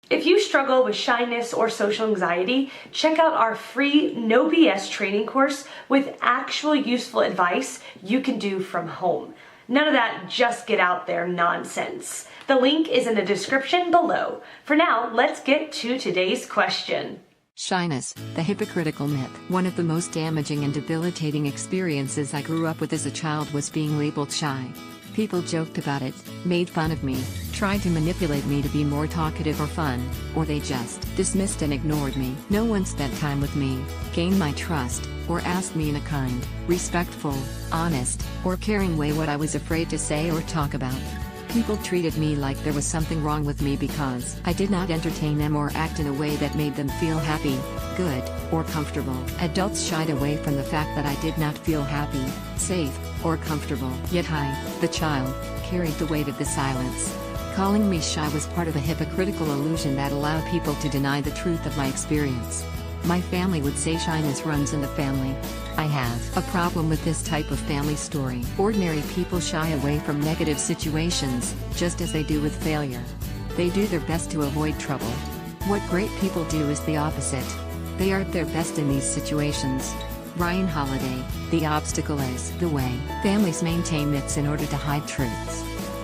If you struggle with shyness or social anxiety, check out our free No BS training course with actual useful advice you can do from home. None of that just get out there nonsense. The link is in the description below. For now, let's get to today's question. Shyness, the hypocritical myth. One of the most damaging and debilitating experiences I grew up with as a child was being labeled shy. People joked about it, made fun of me, tried to manipulate me to be more talkative or fun, or they just dismissed and ignored me. No one spent time with me, gained my trust, or asked me in a kind, respectful, honest, or caring way what I was afraid to say or talk about. People treated me like there was something wrong with me because I did not entertain them or act in a way that made them feel happy, good, or comfortable. Adults shied away from the fact that I did not feel happy, safe, or comfortable. Yet I, the child, carried the weight of the silence. Calling me shy was part of a hypocritical illusion that allowed people to deny the truth of my experience. My family would say shyness runs in the family. I have a problem with this type of family story. Ordinary people shy away from negative situations, just as they do with failure. They do their best to avoid trouble. What great people do is the opposite. They are at their best in these situations. Ryan Holiday, the obstacle is the way. Families maintain myths in order to hide truths.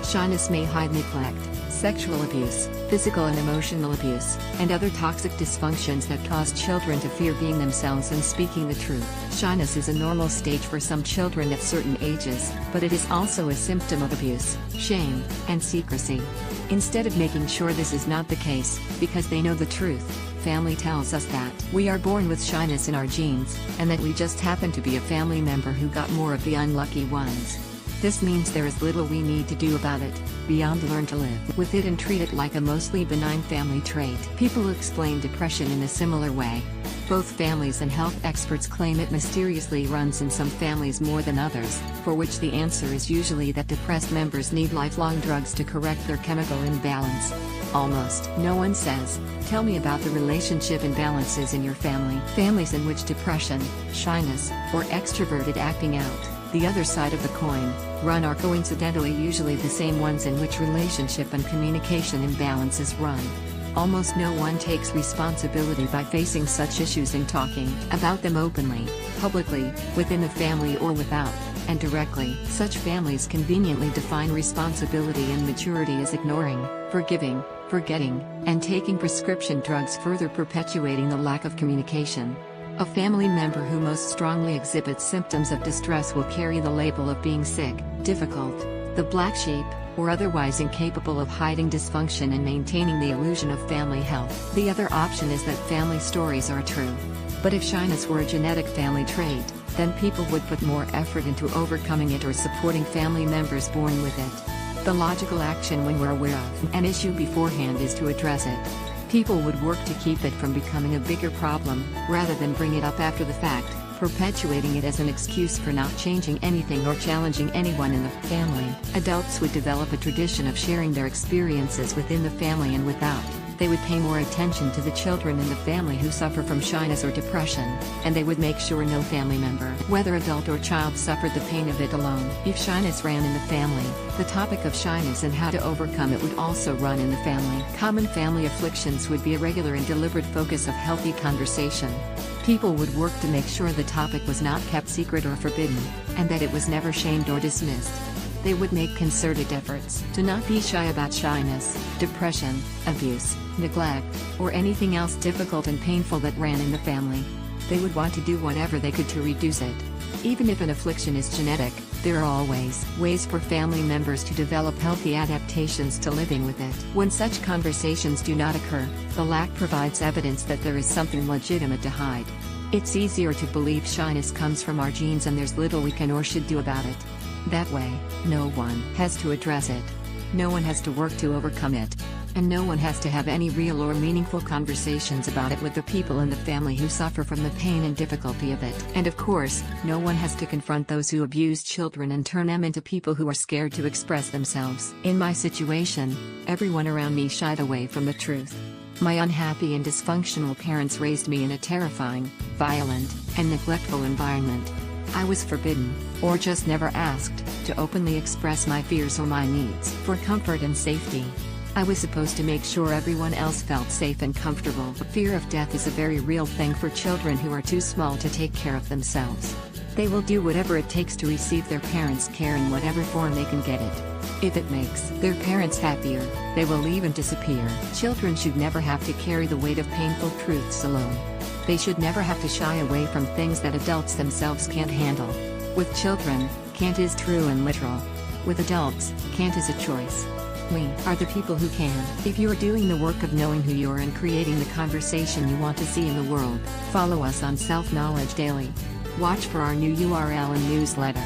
Shyness may hide neglect, sexual abuse, physical and emotional abuse, and other toxic dysfunctions that cause children to fear being themselves and speaking the truth. Shyness is a normal stage for some children at certain ages, but it is also a symptom of abuse, shame, and secrecy. Instead of making sure this is not the case, because they know the truth, family tells us that we are born with shyness in our genes, and that we just happen to be a family member who got more of the unlucky ones. This means there is little we need to do about it, beyond learn to live with it and treat it like a mostly benign family trait. People explain depression in a similar way. Both families and health experts claim it mysteriously runs in some families more than others, for which the answer is usually that depressed members need lifelong drugs to correct their chemical imbalance. Almost no one says, "Tell me about the relationship imbalances in your family." Families in which depression, shyness, or extroverted acting out, the other side of the coin, run are coincidentally usually the same ones in which relationship and communication imbalances run. Almost no one takes responsibility by facing such issues and talking about them openly, publicly, within the family or without, and directly. Such families conveniently define responsibility and maturity as ignoring, forgiving, forgetting, and taking prescription drugs, further perpetuating the lack of communication. A family member who most strongly exhibits symptoms of distress will carry the label of being sick, difficult, the black sheep, or otherwise incapable of hiding dysfunction and maintaining the illusion of family health. The other option is that family stories are true. But if shyness were a genetic family trait, then people would put more effort into overcoming it or supporting family members born with it. The logical action when we're aware of an issue beforehand is to address it. People would work to keep it from becoming a bigger problem, rather than bring it up after the fact, perpetuating it as an excuse for not changing anything or challenging anyone in the family. Adults would develop a tradition of sharing their experiences within the family and without. They would pay more attention to the children in the family who suffer from shyness or depression, and they would make sure no family member, whether adult or child, suffered the pain of it alone. If shyness ran in the family, the topic of shyness and how to overcome it would also run in the family. Common family afflictions would be a regular and deliberate focus of healthy conversation. People would work to make sure the topic was not kept secret or forbidden, and that it was never shamed or dismissed. They would make concerted efforts to not be shy about shyness, depression, abuse, neglect, or anything else difficult and painful that ran in the family. They would want to do whatever they could to reduce it. Even if an affliction is genetic, there are always ways for family members to develop healthy adaptations to living with it. When such conversations do not occur, the lack provides evidence that there is something legitimate to hide. It's easier to believe shyness comes from our genes and there's little we can or should do about it. That way, no one has to address it. No one has to work to overcome it. And no one has to have any real or meaningful conversations about it with the people in the family who suffer from the pain and difficulty of it. And of course, no one has to confront those who abuse children and turn them into people who are scared to express themselves. In my situation, everyone around me shied away from the truth. My unhappy and dysfunctional parents raised me in a terrifying, violent, and neglectful environment. I was forbidden, or just never asked, to openly express my fears or my needs for comfort and safety. I was supposed to make sure everyone else felt safe and comfortable. Fear of death is a very real thing for children who are too small to take care of themselves. They will do whatever it takes to receive their parents' care in whatever form they can get it. If it makes their parents happier, they will leave and disappear. Children should never have to carry the weight of painful truths alone. They should never have to shy away from things that adults themselves can't handle. With children, can't is true and literal. With adults, can't is a choice. We are the people who can. If you are doing the work of knowing who you are and creating the conversation you want to see in the world, follow us on Self Knowledge Daily. Watch for our new URL and newsletter.